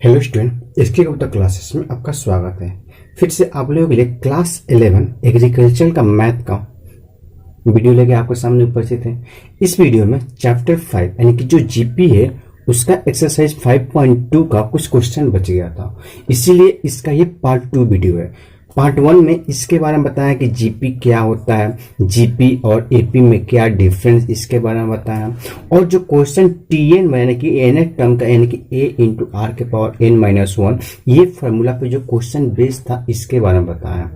Hello student, इसके कविता classes में आपका स्वागत है। फिर से आप लोगों के लिए क्लास 11 एग्रीकल्चर का मैथ का वीडियो लेके आपके सामने उपस्थित है। इस वीडियो में चैप्टर 5 यानी कि जो जीपी है उसका एक्सरसाइज 5.2 का कुछ क्वेश्चन बच गया था, इसीलिए इसका ये पार्ट 2 वीडियो है। पार्ट 1 में इसके बारे में बताया कि जीपी क्या होता है, जीपी और एपी में क्या डिफरेंस, इसके बारे में बताया। और जो क्वेश्चन टीएन यानी कि एन टर्म का यानी कि ए इंटू आर के पावर एन माइनस 1, ये फॉर्मूला पे जो क्वेश्चन बेस्ड था इसके बारे में बताया।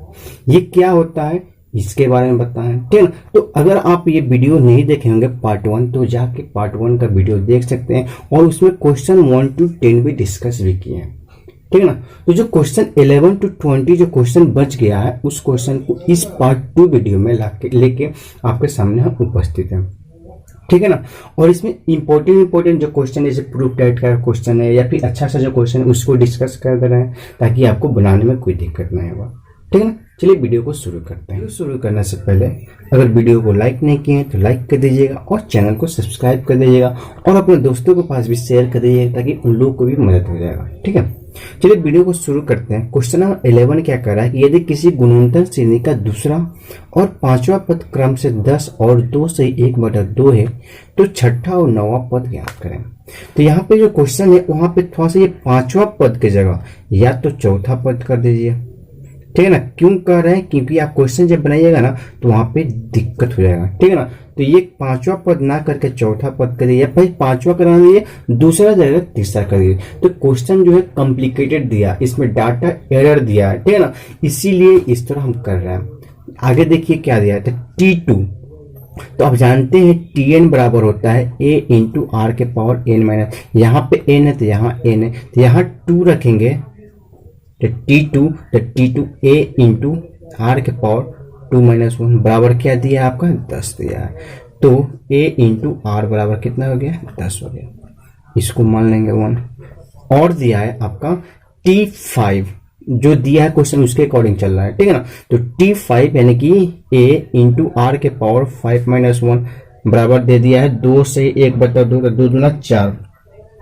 ये क्या होता है इसके बारे में बताएं, ठीक है। तो अगर आप ये वीडियो नहीं देखे होंगे पार्ट 1, तो जाके पार्ट 1 का वीडियो देख सकते हैं और उसमें क्वेश्चन 1 to 10 भी डिस्कस भी किए हैं, ठीक है ना। तो जो क्वेश्चन 11 to 20 जो क्वेश्चन बच गया है उस क्वेश्चन को इस पार्ट 2 वीडियो में लेके आपके सामने हम उपस्थित हैं, ठीक है ना। और इसमें इंपॉर्टेंट जो क्वेश्चन जैसे प्रूफ टाइप का क्वेश्चन है या फिर अच्छा सा जो क्वेश्चन है उसको डिस्कस कर दे रहे हैं ताकि आपको बनाने में कोई दिक्कत नहीं होगा, ठीक है ना। चलिए वीडियो को शुरू करते हैं। शुरू करने से पहले अगर वीडियो को लाइक नहीं किए हैं तो लाइक कर दीजिएगा और चैनल को सब्सक्राइब कर दीजिएगा और अपने दोस्तों के पास भी शेयर कर दीजिएगा ताकि उन लोगों को भी मदद हो जाएगा, ठीक है। चलिए वीडियो को शुरू करते हैं। क्वेश्चन नंबर 11 क्या कर रहा है कि यदि किसी गुणोत्तर श्रेणी का दूसरा और पांचवा पद क्रम से 10 और 2 से 1/2 है तो छठा और नौवां पद ज्ञात करें। तो यहाँ पे जो क्वेश्चन है वहां पे थोड़ा सा ये पांचवा पद की जगह या तो चौथा पद कर दीजिए, ठीक है ना। क्यों कह रहे हैं, क्योंकि आप क्वेश्चन जब बनाइएगा ना तो वहां पे दिक्कत हो जाएगा, ठीक है ना। तो ये पांचवा पद ना करके चौथा पद करिए, भाई पांचवा करा दीजिए, दूसरा जगह तीसरा करिए। तो क्वेश्चन जो है कॉम्प्लिकेटेड दिया, इसमें डाटा एरर दिया है, ठीक है ना, इसीलिए इस तरह हम कर रहे हैं। आगे देखिए क्या दिया है, T2। तो आप जानते हैं Tn बराबर होता है a इंटू आर के पावर n माइनस, यहाँ पे n है तो यहाँ n है, तो यहाँ 2 रखेंगे T2 a इंटू आर के पावर 2 माइनस 1 बराबर क्या दिया है आपका 10 दिया है। तो a इंटू आर बराबर कितना हो गया 10 हो गया, इसको मान लेंगे 1। और दिया है आपका T5 जो दिया है क्वेश्चन उसके अकॉर्डिंग चल रहा है, ठीक है ना। तो T5 यानी कि a इंटू आर के पावर 5 माइनस 1 बराबर दे दिया है 2 से 1/2, 2 दूना 4,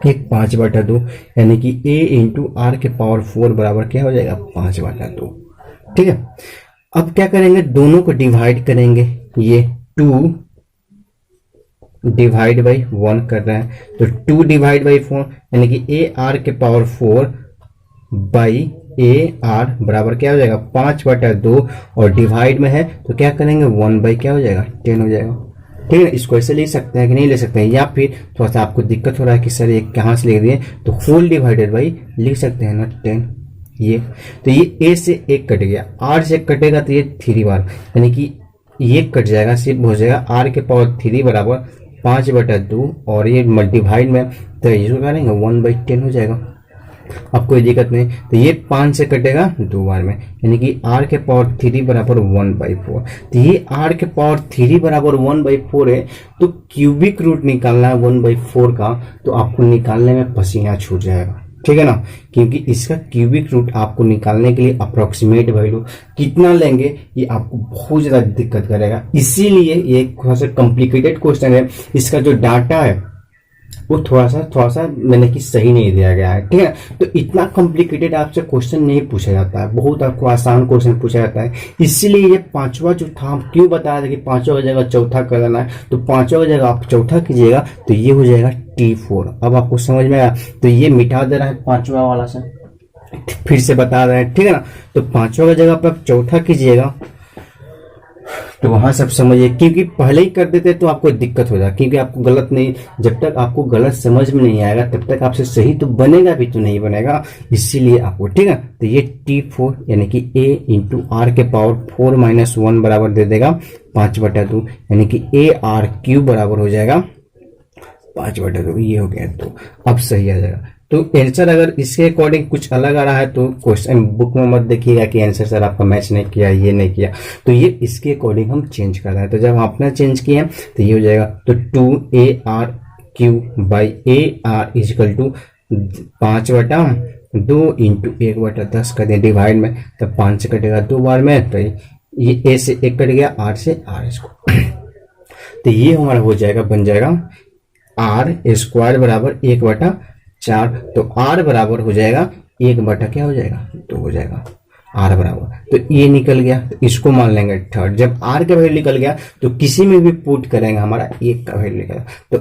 1 5/2 यानी कि a इंटू आर के पावर 4 बराबर क्या हो जाएगा 5/2, ठीक है। अब क्या करेंगे, दोनों को डिवाइड करेंगे, ये 2 डिवाइड बाई 1 कर रहे हैं तो 2 डिवाइड बाई 4 यानी कि a आर के पावर 4 बाई a आर बराबर क्या हो जाएगा 5/2 और डिवाइड में है तो क्या करेंगे 1 बाई क्या हो जाएगा 10 हो जाएगा, ठीक है ना। इसको ऐसे लिख सकते हैं कि नहीं ले सकते हैं, या फिर थोड़ा सा आपको दिक्कत हो रहा है कि सर ये कहाँ से लिख दिए, तो होल डिवाइडेड बाई लिख सकते हैं ना 10 ये। तो ये a से 1 कट गया, r से कटेगा तो ये 3 बार यानी कि ये कट जाएगा, सिर्फ हो जाएगा r के पावर 3 बराबर 5/2 और ये डिवाइड में तो इसको करेंगे 1/10 हो जाएगा। अब कोई दिक्कत नहीं, तो ये 5 से कटेगा 2 बार में यानी कि r के पावर 3 बराबर 1/4। तो ये r के पावर 3 बराबर 1/4 है, तो क्यूबिक रूट निकालना है 1/4 का, तो आपको निकालने में पसीना छूट जाएगा, ठीक है ना। क्योंकि इसका क्यूबिक रूट आपको निकालने के लिए अप्रोक्सीमेट वैल्यू कितना लेंगे ये आपको बहुत ज्यादा दिक्कत करेगा, इसीलिए ये थोड़ा सा कॉम्प्लिकेटेड क्वेश्चन है। इसका जो डाटा है वो थोड़ा सा मैंने कि सही नहीं दिया गया है, ठीक है। तो इतना कॉम्प्लिकेटेड आपसे क्वेश्चन नहीं पूछा जाता है, बहुत आपको आसान क्वेश्चन पूछा जाता है। इसीलिए ये पांचवा जो था, हम क्यों बताया था कि पांचवा की जगह चौथा कर देना है, तो पांचवा की जगह आप चौथा कीजिएगा तो ये हो जाएगा T4। अब आपको समझ में आया, तो ये मिटा दे रहा है पांचवा वाला से, फिर से बता रहे हैं, ठीक है ना। तो पांचवा की जगह पर आप चौथा कीजिएगा तो वहां सब समझिए, क्योंकि पहले ही कर देते तो आपको दिक्कत हो जाए, क्योंकि आपको गलत नहीं, जब तक आपको गलत समझ में नहीं आएगा तब तक आपसे सही तो बनेगा भी तो नहीं बनेगा, इसीलिए आपको, ठीक है। तो ये T4 यानी कि a इंटू आर के पावर 4 माइनस 1 बराबर दे देगा 5/2 यानी कि a आर क्यूब बराबर हो जाएगा 5/2, ये हो गया। तो अब सही आ जाएगा। तो आंसर अगर इसके अकॉर्डिंग कुछ अलग आ रहा है तो क्वेश्चन बुक में मत देखिएगा कि आंसर सर आपका मैच नहीं किया, ये नहीं किया, तो ये इसके अकॉर्डिंग हम चेंज कर रहे हैं। तो जब आपने चेंज किया तो ये हो जाएगा, तो 2ar³ by ar equal to 5/2 into 1/10 कर दें डिवाइड में, तो 5 से कटेगा 2 बार में, तो ये a से 1 कट गया, r से r इसको तो ये हमारा हो जाएगा, बन जाएगा r² बराबर 1/10 4, तो r बराबर हो जाएगा 1 बटा क्या हो जाएगा 2 हो जाएगा r बराबर, तो ये निकल गया, तो इसको मान लेंगे थर्ड। जब r का वैल्यू निकल गया तो किसी में भी पुट करेंगे हमारा 1 का वैल्यू निकलेगा, तो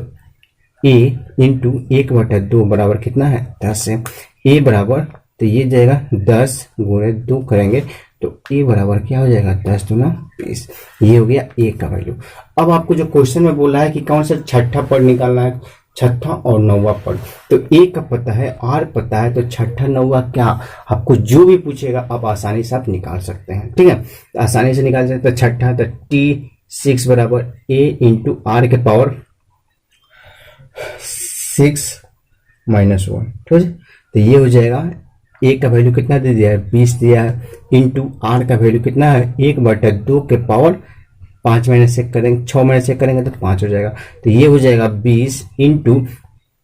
a इंटू 1/2 बराबर कितना है 10 है। a बराबर, तो ये जाएगा 10 गुणे 2 करेंगे तो a बराबर क्या हो जाएगा 10 दूना 20। ये हो गया a का वैल्यू। अब आपको जो क्वेश्चन में बोला है कि कौन सा छठा पद निकालना है, छठा और नौवा पद, तो a का पता है, r पता है, तो छठा नौवा क्या आपको जो भी पूछेगा आप आसानी से आप निकाल सकते हैं। ठीक है, तो आसानी से निकाल सकते हैं। तो छठा, तो t6 बराबर a इंटू r के पावर 6 माइनस 1। ठीक है, तो ये हो जाएगा, a का वैल्यू कितना दे दिया है 20 दिया है, इंटू r का वैल्यू कितना है 1/2 के पावर 5 माइनस 1 करेंगे, 6 माइनस 1 करेंगे तो 5 हो जाएगा, तो ये हो जाएगा 20 इंटू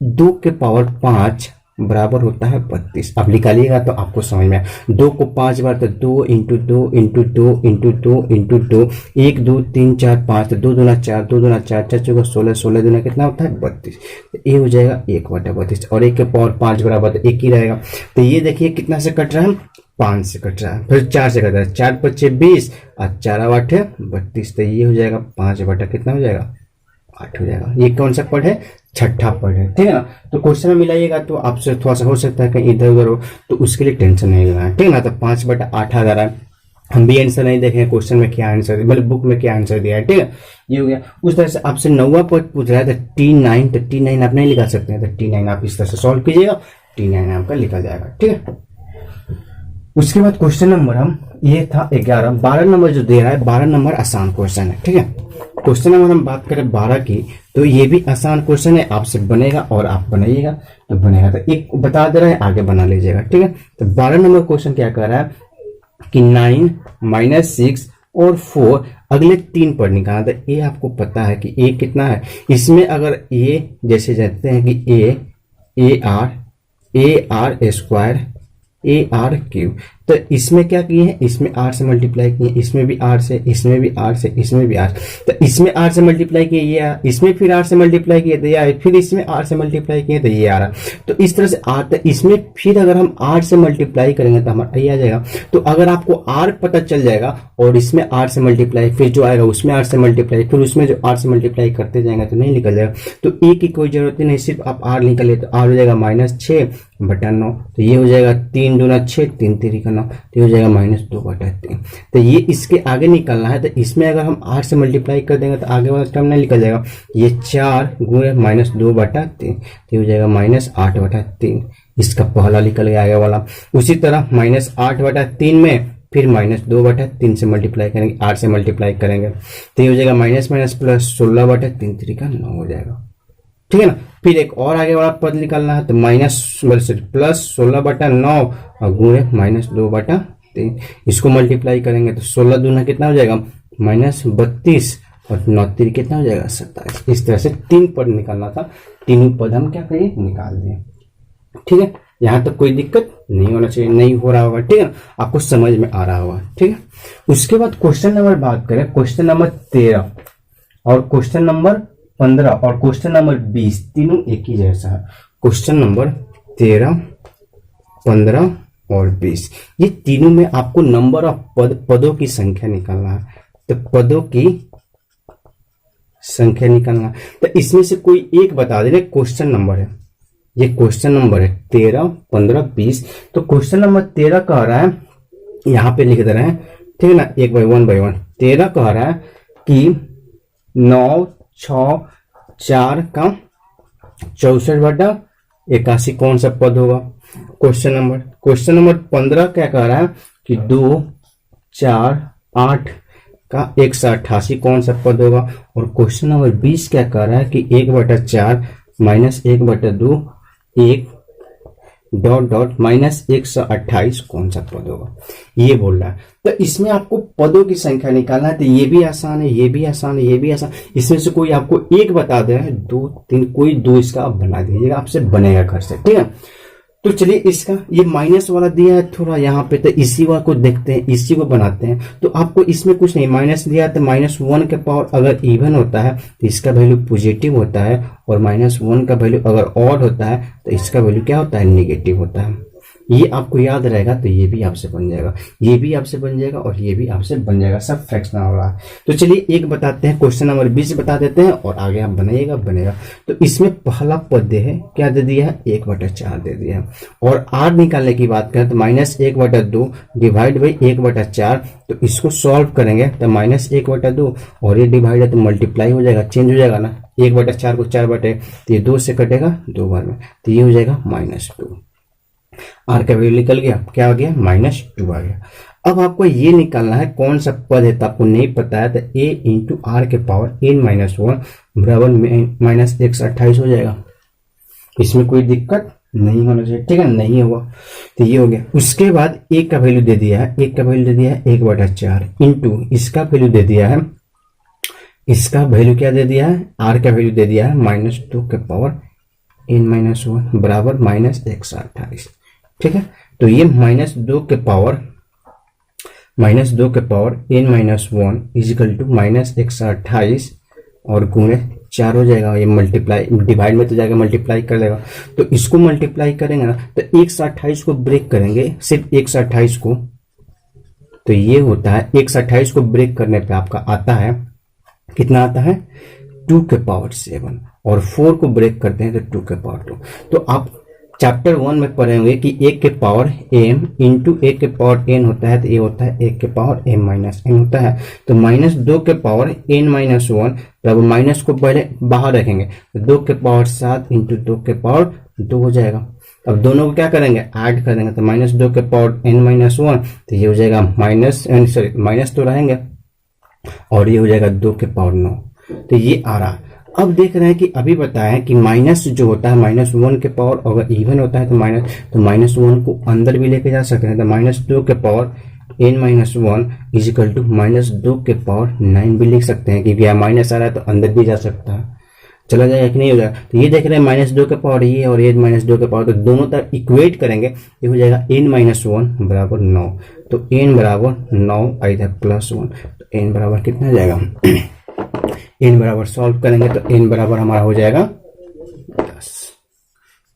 2 के पावर 5 बराबर होता है 32। अब निकालिएगा तो आपको समझ में आए, 2 को 5 बार, तो 2 इंटू 2 इंटू 2 इंटू 2 इंटू 2, 1 2 3 4 5, तो 2 दूना 4, 2 दूना 4, 4 चौका 16, 16 दूना कितना होता है 32, तो ये हो जाएगा 1/32, और 1 के पावर 5 बराबर तो 1 ही रहेगा। तो ये देखिए कितना से कट रहा है, 5 से कट रहा है, फिर 4 से कट रहा है, 4 5 20 और 4 8 32, तो ये हो जाएगा 5 बटा कितना हो जाएगा 8 हो जाएगा। ये कौन सा पद है, छठा पद है। ठीक है ना, तो क्वेश्चन में मिलाइएगा तो आपसे थोड़ा सा हो सकता है कहीं इधर उधर हो, तो उसके लिए टेंशन नहीं लेना है। ठीक है ना, तो 5/8 आ रहा है, हम भी आंसर नहीं देखेंगे क्वेश्चन में क्या आंसर, मतलब बुक में क्या आंसर दिया है। ठीक है, ये हो गया। उस तरह से आपसे नौवा पद पूछ रहा है, तो T9, तो T9 आप नहीं लिखा सकते हैं, तो T9 आप इस तरह से सॉल्व कीजिएगा, T9 आपका लिखा जाएगा। ठीक है, उसके बाद क्वेश्चन नंबर हम, ये था 11, 12 नंबर जो दे रहा है, 12 नंबर आसान क्वेश्चन है। ठीक है, क्वेश्चन नंबर हम बात करें 12 की, तो ये भी आसान क्वेश्चन है, आपसे बनेगा और आप बनाइएगा तो बनेगा, तो एक बता दे रहा है आगे बना लीजिएगा। ठीक है, तो 12 नंबर क्वेश्चन क्या कर रहा है कि 9 माइनस 6 और 4 अगले 3 पद निकालना। तो ए आपको पता है कि ए कितना है, इसमें अगर ए जैसे जानते हैं कि ए आर स्क्वायर AR3, तो इसमें क्या किए हैं, इसमें R से मल्टीप्लाई किए, इसमें भी R से, इसमें भी R से, इसमें भी R, तो इसमें R से मल्टीप्लाई किए ये, इसमें फिर R से मल्टीप्लाई किए तो ये, फिर इसमें R से मल्टीप्लाई किए तो ये आ रहा। तो इस तरह से R, तो इसमें फिर अगर हम R से मल्टीप्लाई करेंगे तो हमारा ये आ जाएगा। तो अगर आपको R पता चल जाएगा और इसमें R से मल्टीप्लाई, फिर जो आएगा उसमें R से मल्टीप्लाई, फिर उसमें जो R से मल्टीप्लाई करते जाएंगे तो नहीं निकल जाएगा। तो ए की कोई जरूरत नहीं, सिर्फ आप R निकले तो R हो जाएगा -6/9, तो ये हो जाएगा 3 दूना 6, 3 3 का 9, तो हो जाएगा -2/3। तो ये इसके आगे निकलना है, तो इसमें अगर हम 8 से मल्टीप्लाई कर देंगे तो आगे वाला टर्म नहीं निकल जाएगा, ये 4 गुणे -2/3, तो हो जाएगा -8/3। इसका पहला निकल गया आगे वाला। उसी तरह -8/3 में फिर -2/3 से मल्टीप्लाई करेंगे, 8 से मल्टीप्लाई करेंगे तो ये हो जाएगा माइनस माइनस प्लस 16/3 3 का 9 हो जाएगा। ठीक है ना, फिर एक और आगे वाला पद निकालना है, तो प्लस 16/9 और गुणे -2/3, इसको मल्टीप्लाई करेंगे तो 16 दूना कितना हो जाएगा -32 और 9 3 कितना हो जाएगा 27। इस तरह से 3 पद निकालना था, तीनों पद हम क्या करिए निकाल दें। ठीक है, यहाँ तक कोई दिक्कत नहीं होना चाहिए, नहीं हो रहा होगा। ठीक है, आपको समझ में आ रहा होगा। ठीक है, उसके बाद क्वेश्चन नंबर बात करें, क्वेश्चन नंबर 13 और क्वेश्चन नंबर 15 और क्वेश्चन नंबर 20 तीनों एक ही जैसा है। क्वेश्चन नंबर 13, 15 और 20, ये तीनों में आपको नंबर ऑफ पदों की संख्या निकालना है। तो पदों की संख्या निकालना, तो इसमें से कोई एक बता दे। क्वेश्चन नंबर है, ये क्वेश्चन नंबर है 13, 15, 20। तो क्वेश्चन नंबर 13 कह रहा है, यहाँ पे लिख दे रहे हैं, ठीक है ना, एक बाय वन। 13 कह रहा है कि 9 6 4 का 64/81 कौन सा पद होगा। क्वेश्चन नंबर 15 क्या कह रहा है कि 2 4 8 का 188 कौन सा पद होगा। और क्वेश्चन नंबर 20 क्या कह रहा है कि 1/4 माइनस 1/2 1 डॉट डॉट -128 कौन सा पद होगा, ये बोल रहा है। तो इसमें आपको पदों की संख्या निकालना है, तो ये भी आसान है, ये भी आसान है, ये भी आसान। इसमें से कोई आपको एक बता दे, 2 3 कोई 2 इसका आप बना दीजिएगा, आपसे बनेगा घर से। ठीक है, तो चलिए इसका ये माइनस वाला दिया है थोड़ा यहाँ पे, तो इसी वाला को देखते हैं, इसी को बनाते हैं। तो आपको इसमें कुछ नहीं, माइनस दिया है तो -1 के पावर अगर इवन होता है तो इसका वैल्यू पॉजिटिव होता है, और -1 का वैल्यू अगर ऑड होता है तो इसका वैल्यू क्या होता है, नेगेटिव होता है। ये आपको याद रहेगा तो ये भी आपसे बन जाएगा, ये भी आपसे बन जाएगा, और ये भी आपसे बन जाएगा, सब फ्रैक्शनल हो रहा है। तो चलिए एक बताते हैं, क्वेश्चन नंबर 20 बता देते हैं और आगे आप बनाइएगा बनेगा। तो इसमें पहला पद दे है, क्या दे दिया है, 1/4 दे दिया है। और r निकालने की बात करें तो -1/2 डिवाइड बाई 1/4, तो इसको सॉल्व करेंगे तो -1/2 और ये डिवाइड है तो मल्टीप्लाई हो जाएगा, चेंज हो जाएगा ना, 1/4 को 4 बटे, तो ये 2 से कटेगा 2 बार में, तो ये हो जाएगा -2। आर का वैल्यू निकल गया, क्या आ गया, -2 आ गया। अब आपको ये निकालना है कौन सा पद है, तो आपको नहीं पता है तो a इंटू आर के पावर n-1 बराबर -128 हो जाएगा। इसमें कोई दिक्कत नहीं होना चाहिए, ठीक है, नहीं हुआ तो ये हो गया। उसके बाद a का वैल्यू दे दिया है, 1/4 इंटू इसका वैल्यू दे दिया है, इसका वैल्यू क्या दे दिया है, आर का वैल्यू दे दिया है -2 के पावर n-1 बराबर -128, ठीक है। तो ये -2 के पावर n-1 इजिकल टू -128 और गुणे 4 हो जाएगा, ये मल्टीप्लाई डिवाइड में तो जाएगा मल्टीप्लाई कर देगा, तो इसको मल्टीप्लाई करेंगे ना तो 128 को ब्रेक करेंगे, सिर्फ 128 को, तो ये होता है 128 को ब्रेक करने पे आपका आता है, कितना आता है, 2 के पावर 7, और 4 को ब्रेक करते हैं तो 2 के पावर 2। तो आप चैप्टर 1 में पढ़ेंगे कि 1 के पावर m इंटू 1 के पावर n होता है, तो ये होता है 1 के पावर m-n होता है। तो -2 के पावर n-1, तो अब माइनस को पहले बाहर रखेंगे, तो 2 के पावर 7 इंटू 2 के पावर 2 हो जाएगा। अब दोनों को क्या करेंगे, ऐड कर देंगे, तो -2 के पावर n-1, तो ये हो जाएगा माइनस तो रहेंगे, और ये हो जाएगा 2 के पावर 9, तो ये आ रहा है। अब देख रहे हैं कि अभी बताया कि माइनस जो होता है -1 के पावर अगर इवन होता है तो -1 को अंदर भी लेके जा सकते हैं, तो -2 के पावर n-1 इजिकल टू -2 के पावर 9 भी लिख सकते हैं, क्योंकि यहाँ माइनस आ रहा है तो अंदर भी जा सकता है, चला जाएगा कि नहीं हो जाएगा। तो ये देख रहे हैं -2 के पावर ये और ये -2 के पावर, तो दोनों तरफ इक्वेट करेंगे, ये हो जाएगा n-1 बराबर 9, तो n बराबर 9 इधर +1, तो n बराबर कितना जाएगा, n बराबर सॉल्व करेंगे तो n बराबर हमारा हो जाएगा 10,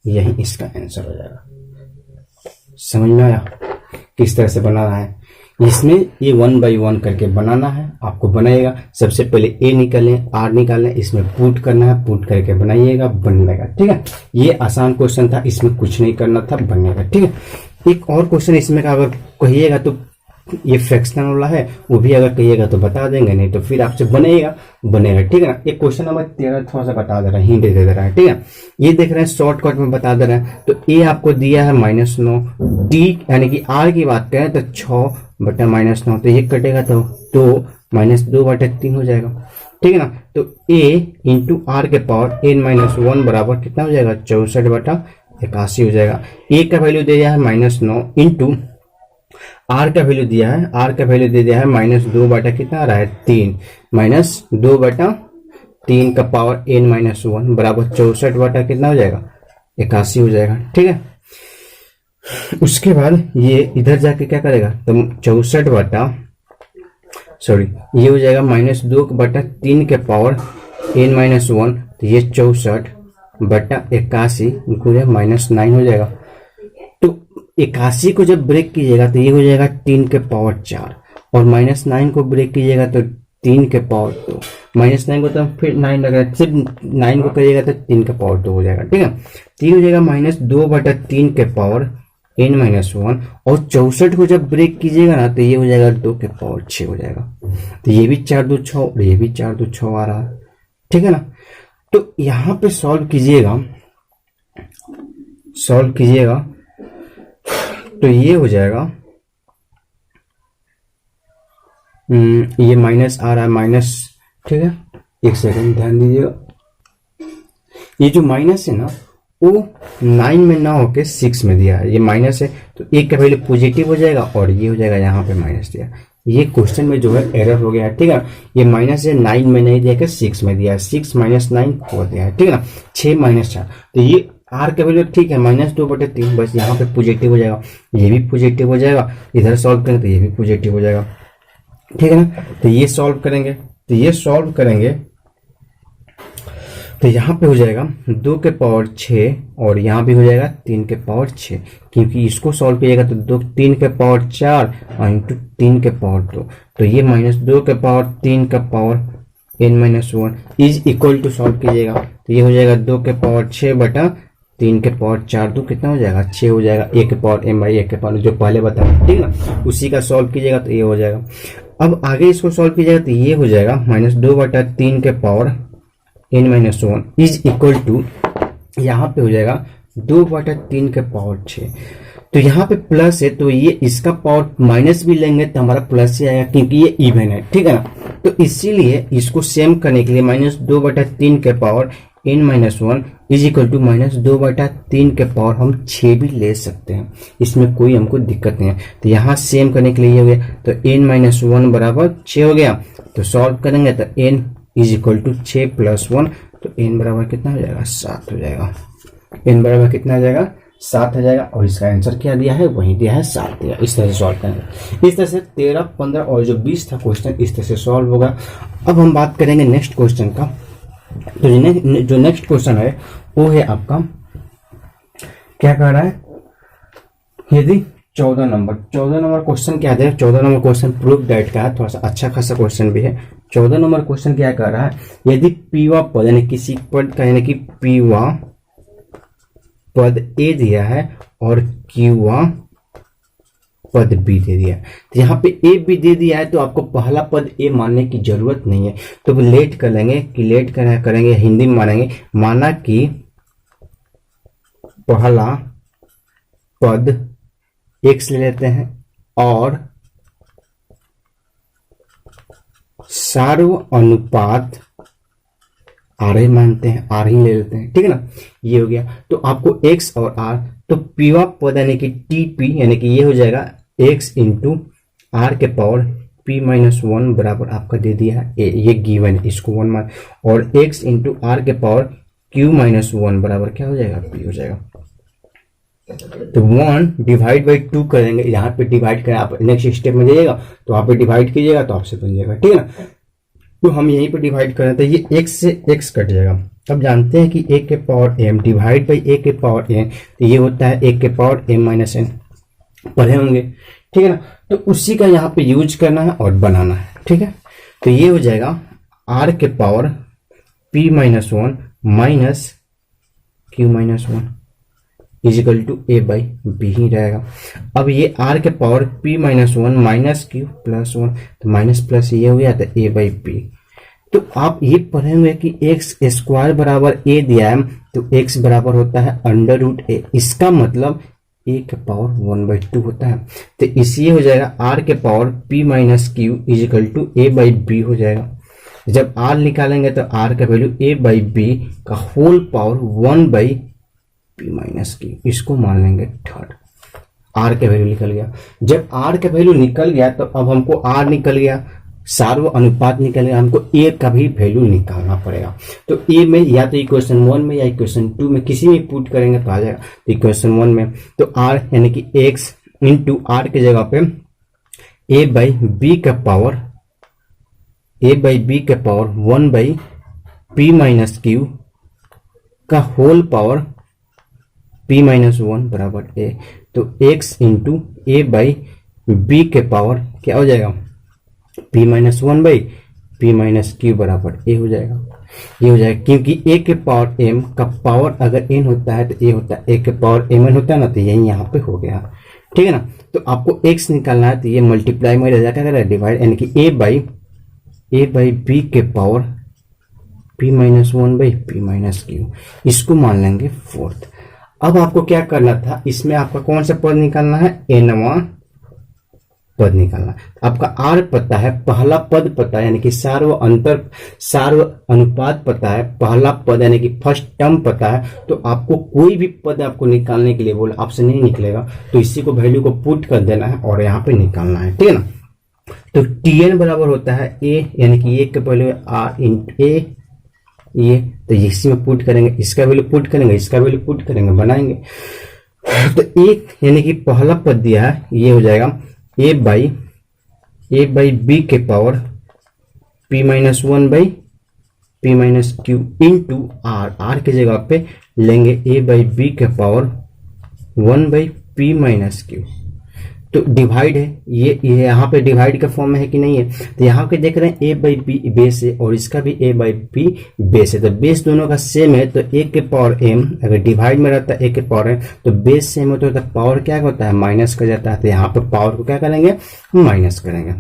यही इसका आंसर हो जाएगा। समझ में आया किस तरह से बनाना है, इसमें ये 1 बाई 1 करके बनाना है, आपको बनाइएगा। सबसे पहले a निकालें, r निकालें, इसमें पुट करना है, पुट करके बनाइएगा, बनेगा, ठीक है। ये आसान क्वेश्चन था, इसमें कुछ नहीं करना था, बनेगा, ठीक है। एक और क्वेश्चन इसमें का अगर कहिएगा तो ये फ्रैक्शनल वाला है, वो भी अगर कहिएगा तो बता देंगे, नहीं तो फिर आपसे बनेगा, ठीक है ना। एक क्वेश्चन नंबर 13 थोड़ा सा बता दे रहा है, हिंट दे दे रहा है, ठीक है। ये देख रहे हैं शॉर्टकट में बता दे रहे हैं, तो ए आपको दिया है -9, डी यानी कि आर की बात करें तो 6/-9, तो ये कटेगा तो 2 -2/3 हो जाएगा, ठीक है ना। तो a इंटू आर के पावर n-1 बराबर कितना हो जाएगा, 64/81 हो जाएगा। a का वैल्यू दे दिया है -9 इंटू आर का वैल्यू दिया है, आर का वैल्यू दे दिया है -2 बटा कितना आ रहा है 3, -2/3 का पावर n-1 बराबर 64 बटा कितना हो जाएगा 81 हो जाएगा, ठीक है। उसके बाद ये इधर जाके क्या करेगा, तो 64 ये हो जाएगा -2/3 के पावर n-1, तो ये 64/81 -9 हो जाएगा। तो 81 को जब ब्रेक कीजिएगा तो ये हो जाएगा 3 के पावर 4, और -9 को ब्रेक कीजिएगा तो 3 के पावर 2, -9 को तो फिर 9 लगेगा, सिर्फ 9 को करिएगा तो 3 के पावर 2 हो जाएगा, ठीक है। 3 हो जाएगा -2/3 के पावर n-1, और 64 को जब ब्रेक कीजिएगा ना तो ये हो जाएगा 2 के पावर 6 हो जाएगा। तो ये भी 4 2 6 और ये भी 4 2 6 आ रहा है, ठीक है ना। तो यहाँ पे सॉल्व कीजिएगा तो ये हो जाएगा, ये माइनस आ रहा है, माइनस, ठीक है। एक सेकंड ध्यान दीजिएगा, ये जो माइनस है ना वो 9 में ना होके 6 में दिया है, ये माइनस है तो एक का वैल्यू पॉजिटिव हो जाएगा, और ये हो जाएगा यहाँ पे माइनस दिया। ये क्वेश्चन में जो है एरर हो गया है, ठीक है। ये माइनस है 9 में नहीं दिया, 6 में दिया है, 6 - 9 4 दिया है, ठीक है ना, 6 - 4, तो ये आर का वैल्यू ठीक है -2/3, बस यहाँ पे पॉजिटिव हो जाएगा, ये भी पॉजिटिव हो जाएगा, इधर सॉल्व करेंगे तो ये भी पॉजिटिव हो जाएगा, ठीक है ना। तो ये सॉल्व करेंगे, तो ये सॉल्व करेंगे तो यहाँ पे हो जाएगा 2 के पावर 6 और यहाँ भी हो जाएगा 3 के पावर 6, क्योंकि इसको सॉल्व कीजिएगा तो 3 के पावर 4 और इंटू 3 के पावर 2, तो ये -2 के पावर 3 का power n-1 is equal to solve कीजिएगा तो ये हो जाएगा 2 के पावर 6 बटा 3 के पावर 4, 2 कितना हो जाएगा 6 हो जाएगा, 1 के पावर m/1 के पावर जो पहले बताया, ठीक है ना, उसी का सॉल्व कीजिएगा तो ये हो जाएगा। अब आगे इसको सॉल्व कीजिएगा तो ये हो जाएगा -2/3 के power n-1 is equal to यहाँ पे हो जाएगा 2/3 के पावर 6, तो यहाँ पे प्लस है तो ये इसका पावर माइनस भी लेंगे तो हमारा प्लस ही आएगा क्योंकि ये इवन है, ठीक है ना। तो इसीलिए इसको सेम करने के लिए -2/3 के power n-1 is equal to -2/3 के पावर हम 6 भी ले सकते हैं, इसमें कोई हमको दिक्कत नहीं है। तो यहाँ सेम करने के लिए ये हो गया तो n-1 बराबर 6 हो गया, तो सॉल्व करेंगे तो n इज इक्वल टू 6 + 1, तो n बराबर कितना हो जाएगा 7 हो जाएगा, n बराबर कितना हो जाएगा 7 हो जाएगा, और इसका आंसर क्या दिया है वही दिया है 7 दिया। इस तरह से सॉल्व करेंगे, इस तरह से 13, 15 और जो 20 था क्वेश्चन इस तरह से सॉल्व होगा। अब हम बात करेंगे नेक्स्ट क्वेश्चन का, तो जो नेक्स्ट क्वेश्चन है वो है आपका क्या कह रहा है, यदि 14 नंबर क्वेश्चन क्या है, 14 नंबर क्वेश्चन प्रूफ दैट का है, थोड़ा सा अच्छा खासा क्वेश्चन भी है। 14 नंबर क्वेश्चन क्या कह रहा है, यदि पीवा पद यानी किसी पद का यानी कि पीवा पद ए दिया है और क्यूवा पद बी दे दिया है, तो यहाँ पे ए बी दे दिया है तो आपको पहला पद ए मानने की जरूरत नहीं है, तो लेट कर लेंगे कि लेट करेंगे हिंदी में मानेंगे, माना कि पहला पद x ले लेते हैं और सार्व अनुपात आर ही मानते हैं, आर ही ले लेते हैं, ठीक है ना। ये हो गया तो आपको x और r, तो पीवा पद यानी कि टीपी यानी कि ये हो जाएगा x इंटू आर के पावर p-1 बराबर आपका दे दिया है ये गिवन है, इसको 1 मान, और x इंटू आर के पावर q-1 बराबर क्या हो जाएगा p हो जाएगा। तो 1 डिवाइड बाई 2 करेंगे, यहाँ पे डिवाइड करें, आप नेक्स्ट स्टेप में जाइएगा तो वहाँ पे डिवाइड कीजिएगा तो आपसे बन जाएगा, ठीक है ना। तो हम यहीं पे डिवाइड करें तो ये x से x कट जाएगा। अब जानते हैं कि a के power m divide by a के पावर n, तो ये होता है a के पावर m-n, पढ़े होंगे, ठीक है ना। तो उसी का यहाँ पे यूज करना है और बनाना है, ठीक है। तो ये हो जाएगा r के power p-1 minus q-1 equal to a by B ही रहेगा। अब ये r के power p-1 minus q plus 1, तो माइनस प्लस ये हो गया तो a बाई बी। तो आप ये पढ़ेंगे कि एक्स स्क्वायर बराबर a दिया है तो x बराबर होता है √a, इसका मतलब a के पावर 1/2 होता है, तो इसलिए हो जाएगा r के power p-q equal to a by B हो जाएगा। जब r निकालेंगे तो r का वैल्यू a बाई बी का होल पावर 1/p-q, इसको मान लेंगे थर्ड। r का वैल्यू निकल गया, जब r का वैल्यू निकल गया तो अब हमको r निकल गया, सार्व अनुपात निकल गया, हमको a का भी वैल्यू निकालना पड़ेगा। तो a में या तो इक्वेशन 1 में या इक्वेशन 2 में किसी में पुट करेंगे तो आ जाएगा। तो इक्वेशन 1 में तो r यानी कि x इंटू आर की जगह पे a बाई बी का पावर 1/p-q का होल पावर p-1 बराबर a, तो x into a by B के पावर क्या हो जाएगा p-1/p-q बराबर a हो जाएगा। ये हो जाएगा क्योंकि a के पावर m का पावर अगर n होता है तो a होता है, a के पावर mn होता है ना, तो यही यहाँ पे हो गया, ठीक है ना। तो आपको x निकालना है तो ये मल्टीप्लाई में रह जाएगा, क्या डिवाइड, यानी कि a बाई बी के पावर p-1/p-q, इसको मान लेंगे फोर्थ। अब आपको क्या करना था, इसमें आपका कौन सा पद निकालना है, nवां पद निकालना। आपका r पता है, पहला पद पता है, यानी कि सार्व अनुपात पता है, पहला पद यानी कि फर्स्ट टर्म पता है, तो आपको कोई भी पद आपको निकालने के लिए बोला आपसे नहीं निकलेगा, तो इसी को वैल्यू को पुट कर देना है और यहाँ पे निकालना है, ठीक है ना। तो tn बराबर होता है a, यानी कि a के पहले r इंटू a ये, तो इसी में पुट करेंगे, इसका वैल्यू पुट करेंगे, इसका वैल्यू पुट करेंगे, बनाएंगे। तो एक यानी कि पहला पद दिया है, ये हो जाएगा a बाई बी के power p minus one by P minus Q into R की जगह पे लेंगे a बाई बी के power 1 by P minus Q. तो डिवाइड है, ये यहाँ पे डिवाइड का फॉर्म में है कि नहीं है, तो यहाँ पे देख रहे हैं a बाई बी बेस है और इसका भी a बाई बी बेस है, तो बेस दोनों का सेम है, तो a के पावर m अगर डिवाइड में रहता है a के पावर m, तो बेस सेम होता है तो पावर क्या होता है, माइनस कर जाता है, तो यहाँ पे पावर को क्या करेंगे, माइनस करेंगे।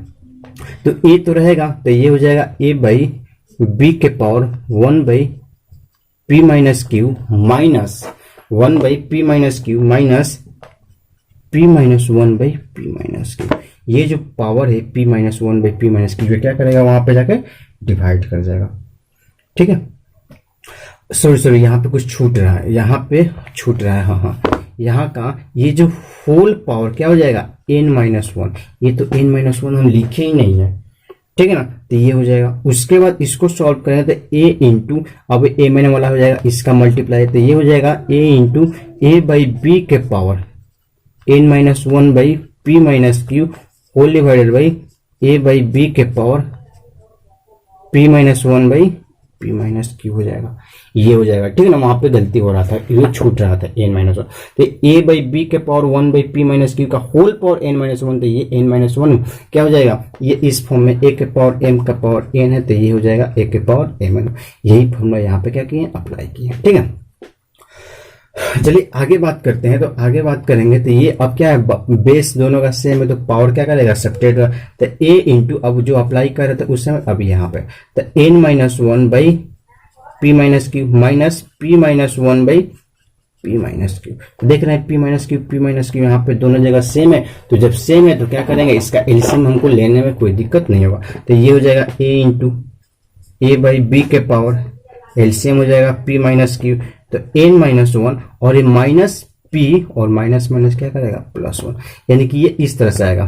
तो a तो रहेगा, तो ये हो जाएगा a बाई बी के power 1 by P minus Q minus 1 by P minus Q minus p minus one by P minus Q. ये जो पावर है p minus one by P minus Q, क्या करेगा, वहां पे जाके डिवाइड कर जाएगा। ठीक है, सॉरी यहाँ पे कुछ छूट रहा है, यहाँ पे छूट रहा है, हाँ, यहाँ का ये जो होल पावर क्या हो जाएगा, n माइनस वन, ये तो n माइनस वन हम लिखे ही नहीं है, ठीक है ना, तो ये हो जाएगा। उसके बाद इसको सॉल्व करें तो a इंटू, अब a मैंने वाला हो जाएगा इसका मल्टीप्लाई, तो ये हो जाएगा a into A by B के power n minus one by P minus Q whole divided by a by B के power p minus one by P minus Q हो जाएगा, ये हो जाएगा। ठीक है ना, वहां पे गलती हो रहा था, ये छूट रहा था n माइनस वन, तो a बाई बी के power 1 by P minus Q का whole power n minus one, तो ये n माइनस वन क्या हो जाएगा, ये इस फॉर्म में a के पावर m का पावर n है, तो ये हो जाएगा a के पावर m। यही फॉर्मूला यहाँ पे क्या किए, अप्लाई किए। ठीक है, चलिए आगे बात करते हैं। तो आगे बात करेंगे तो ये अब क्या है, बेस दोनों का सेम है, तो पावर क्या करेगा, सब्ट्रैक्ट करेगा, तो a इंटू, अब जो अप्लाई कर रहे थे उस समय, अब यहाँ पे तो n minus one by P minus Q minus P minus one by P minus Q. देख रहे हैं पी माइनस क्यू यहाँ पे दोनों जगह सेम है, तो जब सेम है तो क्या करेंगे, इसका एलसीएम हमको लेने में कोई दिक्कत नहीं होगा, तो ये हो जाएगा a into A by B के पावर, एलसीएम हो जाएगा p माइनस क्यू, तो n माइनस वन और ये माइनस p और माइनस माइनस क्या करेगा, प्लस वन, यानी कि ये इस तरह से आएगा।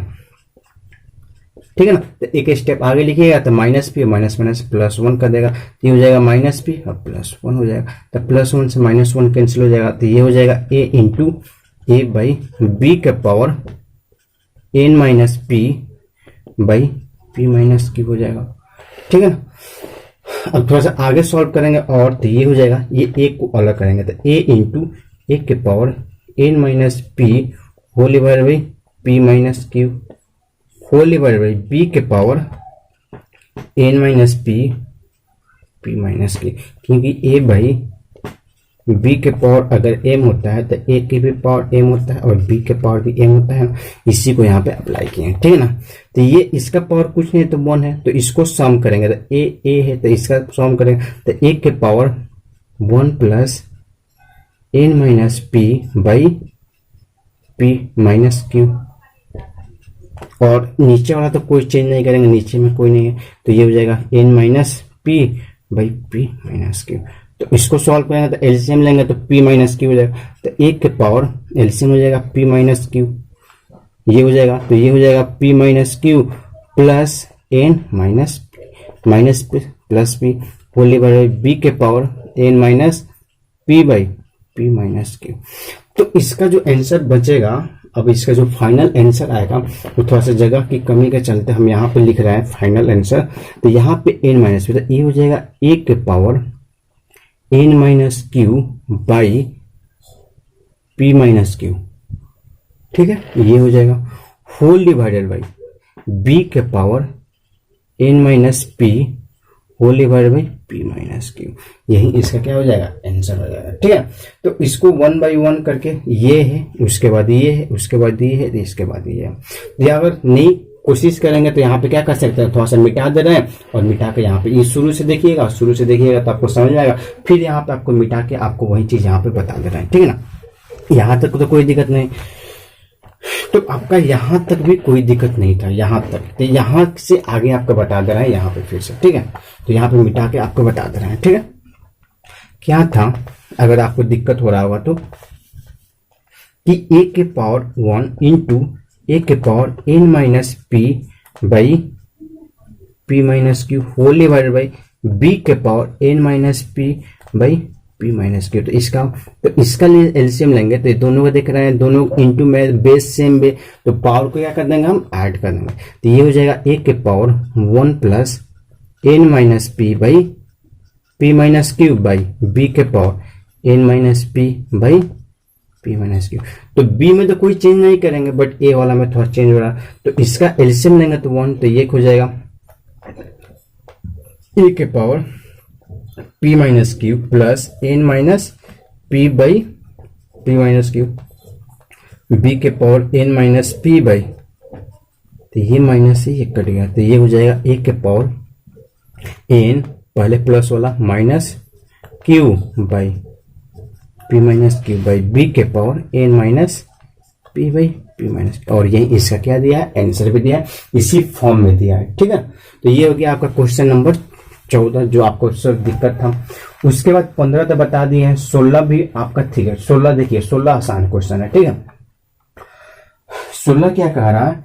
ठीक है ना, तो एक स्टेप आगे लिखिएगा तो minus P minus minus plus one कर देगा, तो ये हो जाएगा माइनस पी और प्लस वन हो जाएगा, तो प्लस वन से माइनस वन कैंसिल हो जाएगा, तो ये हो जाएगा a into A by B का power n minus P by P minus Q हो जाएगा। ठीक है ना, अब थोड़ा सा आगे सॉल्व करेंगे और तो ये हो जाएगा, ये एक को अलग करेंगे तो a इंटू एक के power n minus P whole divided by P minus Q whole divided by b के power n minus P minus Q, क्योंकि a बाई b के पावर अगर m होता है तो a की भी पावर m होता है और b के पावर भी m होता है, इसी को यहाँ पे अप्लाई किए हैं। ठीक है ना, तो ये इसका पावर कुछ नहीं तो 1 है, तो इसको सम करेंगे तो a है तो इसका सम करेंगे तो a के power 1 plus n minus P by P minus Q, और नीचे वाला तो कोई चेंज नहीं करेंगे, नीचे में कोई नहीं है, तो ये हो जाएगा n minus P by P minus Q. तो इसको सॉल्व करेंगे तो एलसीएम लेंगे तो p माइनस क्यू हो जाएगा, तो एक के पावर एलसीएम हो जाएगा p माइनस क्यू, ये हो जाएगा, तो ये हो जाएगा p minus Q plus n minus P plus P whole divided by b के power n minus P by P minus Q. तो इसका जो आंसर बचेगा, अब इसका जो फाइनल आंसर आएगा वो थोड़ा सा जगह की कमी के चलते हम यहाँ पे लिख रहे हैं फाइनल आंसर, तो यहाँ पे n माइनस पी, तो ये हो जाएगा एक के power n minus Q by P minus Q. ठीक है, ये हो जाएगा होल डिवाइडेड बाई b के power n minus P whole divided by P minus Q, यही इसका क्या हो जाएगा, आंसर हो जाएगा। ठीक है, तो इसको 1 बाई 1 करके ये है, उसके बाद ये है, उसके बाद ये है, इसके बाद ये है, ये अगर नहीं कोशिश करेंगे तो यहाँ पे क्या कर सकते हैं, थोड़ा सा मिटा दे रहे हैं और मिटा के यहाँ पे ये शुरू से देखिएगा तो आपको समझ आएगा, फिर यहाँ पे आपको मिटा के आपको वही चीज यहाँ पे बता दे रहे हैं। ठीक है ना, यहाँ तक तो कोई दिक्कत नहीं, तो आपका यहाँ तक भी कोई दिक्कत नहीं था, यहाँ तक, तो यहाँ से आगे आपको बता दे रहे हैं यहाँ पे फिर से। ठीक है, तो यहाँ पे मिटा के आपको बता दे रहे हैं। ठीक है, क्या था, अगर आपको दिक्कत हो रहा होगा तो, कि a के पावर 1 इंटू ए के power n minus P by P minus Q whole divided by B के power N minus P by P minus Q. तो इसका एलसीएम लेंगे तो ये दोनों का देख रहे हैं, दोनों इंटू में बेस सेम बेस, तो पावर को क्या कर देंगे हम ऐड कर देंगे। तो ये हो जाएगा ए के power 1 plus N minus P by P minus Q by B के power N minus P by P minus Q. तो बी में तो कोई चेंज नहीं करेंगे, बट ए वाला में थोड़ा चेंज हो रहा है, तो इसका एलसीएम लेंगे तो 1, तो ये हो जाएगा ए के power p minus Q plus N minus P by P minus Q, B के power N minus P by, तो ये माइनस से ये कट गया, तो ये हो जाएगा ए के पावर एन पहले प्लस वाला minus Q by P minus Q by B के power N minus P by P minus, और यही इसका क्या दिया है, आंसर भी दिया है, इसी फॉर्म में दिया है। ठीक है, तो ये हो गया आपका क्वेश्चन नंबर 14 जो आपको सब दिक्कत था। उसके बाद 15 तो बता दिए हैं, 16 भी आपका ठीक है। 16 देखिए, 16 आसान क्वेश्चन है। ठीक है, 16 क्या कह रहा है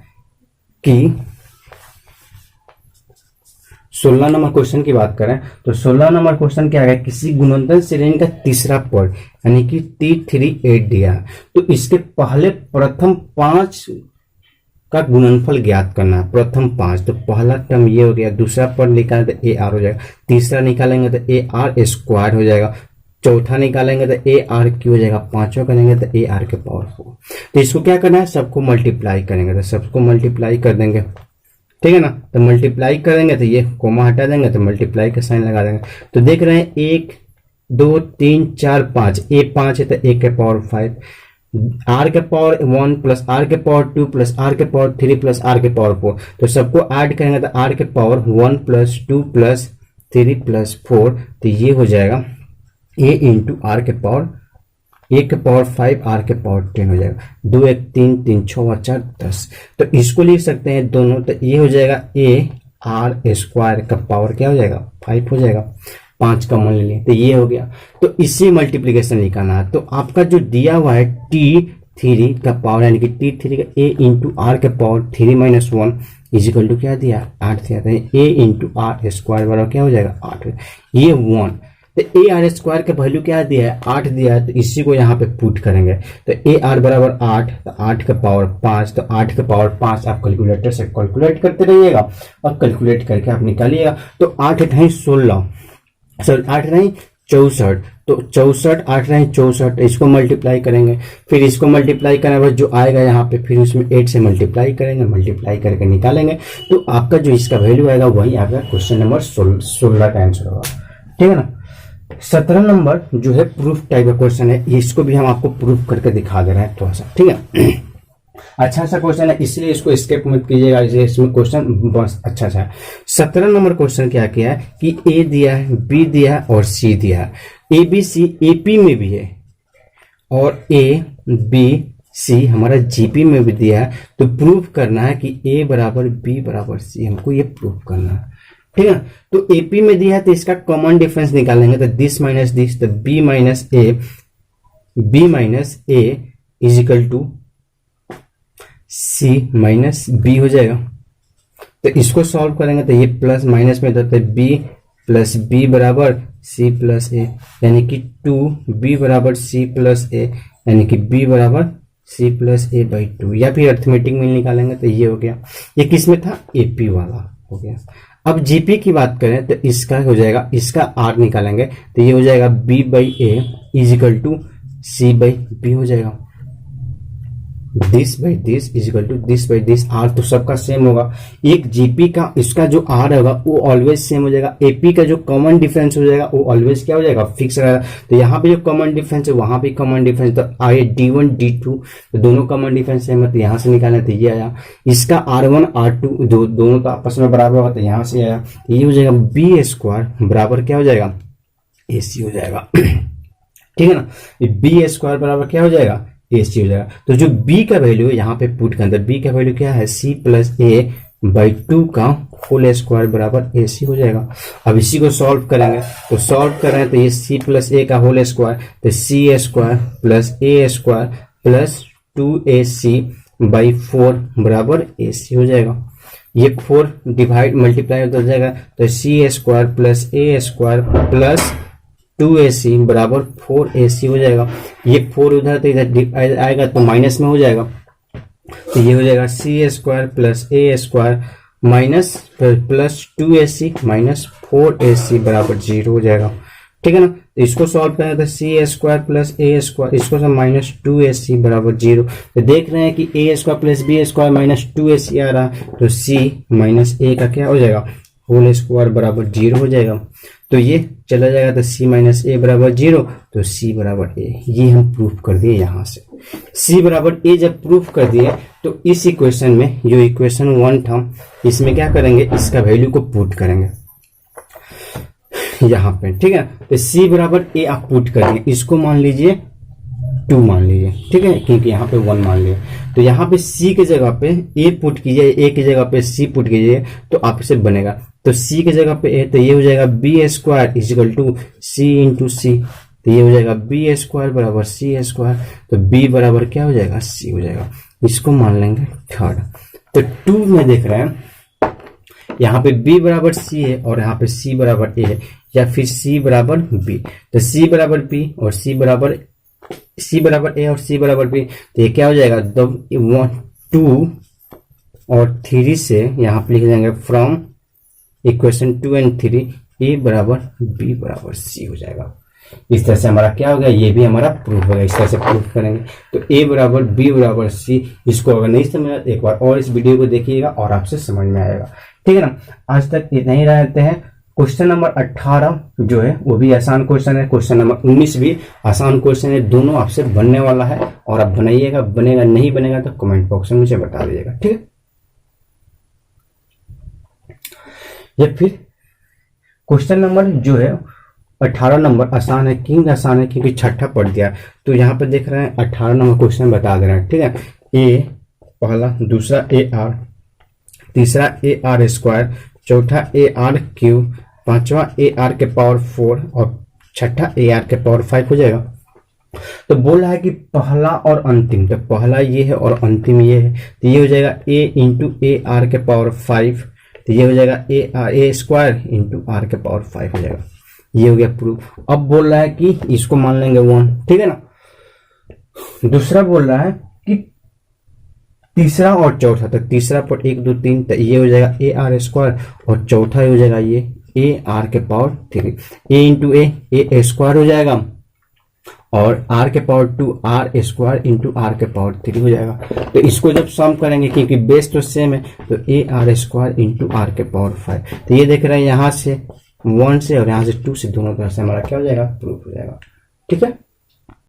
कि 16 नंबर क्वेश्चन की बात करें तो 16 नंबर क्वेश्चन क्या है, किसी गुणनफल श्रेणी का तीसरा पद यानी कि T38 दिया है, तो इसके पहले प्रथम 5 का गुणनफल ज्ञात करना है। प्रथम 5, तो पहला टर्म ये हो गया, दूसरा पद निकालेंगे तो ए आर हो जाएगा, तीसरा निकालेंगे तो ए आर स्क्वायर हो जाएगा, चौथा निकालेंगे तो ए आर क्यू हो जाएगा, पांचवा करेंगे तो ए आर के पावर 4। तो इसको क्या करना है, सबको मल्टीप्लाई करेंगे, तो सबको मल्टीप्लाई कर देंगे। ठीक है ना, तो मल्टीप्लाई करेंगे तो ये कोमा हटा देंगे तो मल्टीप्लाई का साइन लगा देंगे। तो देख रहे हैं 1 2 3 4 5, ए 5 है तो ए के पावर 5, आर के पावर 1 प्लस आर के पावर 2 प्लस आर के पावर 3 प्लस आर के पावर 4, तो सबको ऐड करेंगे तो आर के पावर 1 प्लस 2 प्लस 3 प्लस 4, तो ये हो जाएगा ए इंटू आर के पावर, ए के पावर 5 आर के पावर 10 हो जाएगा, 2 1 3 3 6 4 10। तो इसको लिख सकते हैं दोनों, तो ये हो जाएगा ए आर स्क्वायर का पावर क्या हो जाएगा 5 हो जाएगा, 5 का मान ले लिए, तो ये हो गया। तो इसी मल्टीप्लीकेशन निकालना है, तो आपका जो दिया हुआ है T3 का पावर यानी कि T3 का a इंटू आर के पावर 3 माइनस 1 इजिकल टू क्या दिया 8 दिया था, a इंटू आर स्क्वायर बराबर क्या हो जाएगा 8, ये 1। तो ए आर स्क्वायर का वैल्यू क्या दिया है 8 दिया है, तो इसी को यहाँ पे पुट करेंगे, तो ए आर बराबर 8, तो 8 का पावर 5, तो 8 का पावर 5 आप कैलकुलेटर से कैलकुलेट करते रहिएगा और कैलकुलेट करके आप निकालिएगा। तो 8 × 16 सर 8 नहीं 64, तो 64 8 नहीं 64, इसको मल्टीप्लाई करेंगे, फिर इसको मल्टीप्लाई करने के बाद जो आएगा यहाँ पे फिर उसमें 8 से मल्टीप्लाई करेंगे, मल्टीप्लाई करके निकालेंगे, तो आपका जो इसका वैल्यू आएगा वही आपका क्वेश्चन नंबर 16 का आंसर होगा। ठीक है ना, 17 नंबर जो है प्रूफ टाइप का क्वेश्चन है, इसको भी हम आपको प्रूफ करके दिखा दे रहे हैं थोड़ा सा। ठीक है, अच्छा सा क्वेश्चन है इसलिए इसको स्किप मत कीजिएगा, इसमें क्वेश्चन बस अच्छा सा है। 17 नंबर क्वेश्चन क्या किया है कि ए दिया है, बी दिया है और सी दिया है, ए बी सी एपी में भी है और ए बी सी हमारा जीपी में भी दिया है, तो प्रूफ करना है कि ए बराबर बी बराबर सी, हमको ये प्रूफ करना है। ठीक है, तो एपी में दिया है तो इसका कॉमन डिफरेंस निकालेंगे, तो दिस माइनस दिस, तो B minus A is equal to C minus B हो जाएगा। तो इसको सॉल्व करेंगे तो ये प्लस माइनस में होता है, बी प्लस बी बराबर सी प्लस ए, यानी कि 2b बराबर सी प्लस ए, यानी कि b बराबर सी प्लस ए बाई 2, या फिर अर्थमेटिक में निकालेंगे तो ये हो गया। ये किस में था, एपी वाला हो गया। अब जीपी की बात करें तो इसका हो जाएगा, इसका आर निकालेंगे तो ये हो जाएगा B by A is equal to C by B हो जाएगा, this by this is equal to this by this, or तो सबका सेम होगा। एक जीपी का इसका जो आर होगा वो ऑलवेज सेम हो जाएगा, एपी का जो कॉमन डिफरेंस हो जाएगा वो ऑलवेज क्या हो जाएगा, फिक्स रहेगा। तो यहाँ पे जो कॉमन डिफरेंस है वहां पे कॉमन डिफरेंस, तो आए D1 D2 तो दोनों कॉमन डिफरेंस है, तो यहाँ से निकालना तो ये आया। इसका R1 R2 दोनों तो आपस में बराबर होगा तो यहाँ से आया, ये हो जाएगा बी स्क्वायर बराबर क्या हो जाएगा, AC हो जाएगा। ठीक है ना, बी स्क्वायर बराबर क्या हो जाएगा, AC हो जाएगा। तो जो B का वैल्यू है यहाँ पे पुट के अंदर, B का वैल्यू क्या है, C प्लस ए बाई 2 का होल स्क्वायर बराबर AC हो जाएगा। अब इसी को सॉल्व करेंगे, तो सॉल्व कर रहे हैं तो ये C प्लस ए का होल स्क्वायर, तो C square plus A square plus 2AC by 4 बराबर AC हो जाएगा। ये 4 डिवाइड मल्टीप्लाई हो जाएगा, तो सी square plus A square plus 2ac बराबर 4ac हो जाएगा। ये 4 उधर तो इधर आएगा तो माइनस में हो जाएगा, तो ये हो जाएगा C square plus A square minus plus 2ac minus 4ac बराबर 0 हो जाएगा। ठीक है ना, तो इसको सॉल्व करना था सी स्क्वायर प्लस ए स्क्वायर, इसको सब माइनस 2ac बराबर 0। तो देख रहे हैं कि A square plus B square minus 2ac आ रहा है, तो c माइनस ए का क्या हो जाएगा होल स्क्वायर बराबर 0 हो जाएगा। तो ये चला जाएगा, तो c माइनस ए बराबर 0, तो c बराबर ए, ये हम प्रूफ कर दिए। यहाँ से c बराबर ए जब प्रूफ कर दिए तो इस इक्वेशन में जो इक्वेशन 1 था इसमें क्या करेंगे, इसका वैल्यू को पुट करेंगे यहाँ पे। ठीक है, तो c बराबर ए आप पुट करिए, इसको मान लीजिए 2 मान लीजिए, ठीक है, क्योंकि यहाँ पे 1 मान लिए। तो यहाँ पे c के जगह पे a पुट कीजिए, a की जगह पे c पुट कीजिए, तो आपसे बनेगा, तो c की जगह पे a, तो ये हो जाएगा B square equal to C into C, तो ये हो जाएगा बी स्क्वायर बराबर सी स्क्वायर, तो b बराबर क्या हो जाएगा c हो जाएगा। इसको मान लेंगे थर्ड। तो 2 में देख रहे हैं यहाँ पे b बराबर c है और यहाँ पे c बराबर a है, या फिर c बराबर b, तो c बराबर b और c बराबर a और c बराबर b, तो ये क्या हो जाएगा 2 और 3 से यहाँ पे लिख देंगे फ्रॉम इक्वेशन 2 एंड 3 a बराबर b बराबर c हो जाएगा। इस तरह से हमारा क्या हो गया, ये भी हमारा प्रूफ होगा। इस तरह से प्रूफ करेंगे तो a बराबर b बराबर c। इसको अगर नहीं समझ आया एक बार और इस वीडियो को देखिएगा और आपसे समझ में आएगा। ठीक है ना, आज तक इतना ही रहते हैं। क्वेश्चन नंबर 18 जो है वो भी आसान क्वेश्चन है, क्वेश्चन नंबर 19 भी आसान क्वेश्चन है, दोनों आपसे बनने वाला है और आप बनाइएगा। बनेगा नहीं बनेगा तो कमेंट बॉक्स में मुझे बता दीजिएगा। ठीक है, या फिर क्वेश्चन नंबर जो है 18 नंबर आसान है, क्यों आसान है क्योंकि छठा पढ़ दिया। तो यहाँ पे देख रहे हैं 18 नंबर क्वेश्चन बता दे रहे हैं। ठीक है, ए पहला, दूसरा ए आर, तीसरा ए आर स्क्वायर, चौथा ए आर क्यूब, पांचवा ए आर के पावर 4 और छठा ए आर के पावर 5 हो जाएगा। तो बोल रहा है कि पहला और अंतिम, तो पहला ये है और अंतिम ये है, तो ये हो जाएगा ए इंटू ए आर के पावर 5, तो ये हो जाएगा ए स्क्वायर इंटू आर के पावर 5 हो जाएगा। ये हो गया प्रूफ। अब बोल रहा है कि इसको मान लेंगे 1। ठीक है ना, दूसरा बोल रहा है कि तीसरा और चौथा, तो तीसरा पर 1 2 3, तो ये हो जाएगा ए आर स्क्वायर और चौथा हो जाएगा ये ए आर के power 3, A into A square हो जाएगा और आर के power 2 R square into R के पावर 3 हो जाएगा। तो इसको जब सम करेंगे क्योंकि बेस तो सेम है, तो A R square into R के पावर 5, तो ये देख रहे हैं यहाँ से 1 से और यहाँ से 2 से, दोनों तरफ से हमारा क्या हो जाएगा प्रूफ हो जाएगा। ठीक है।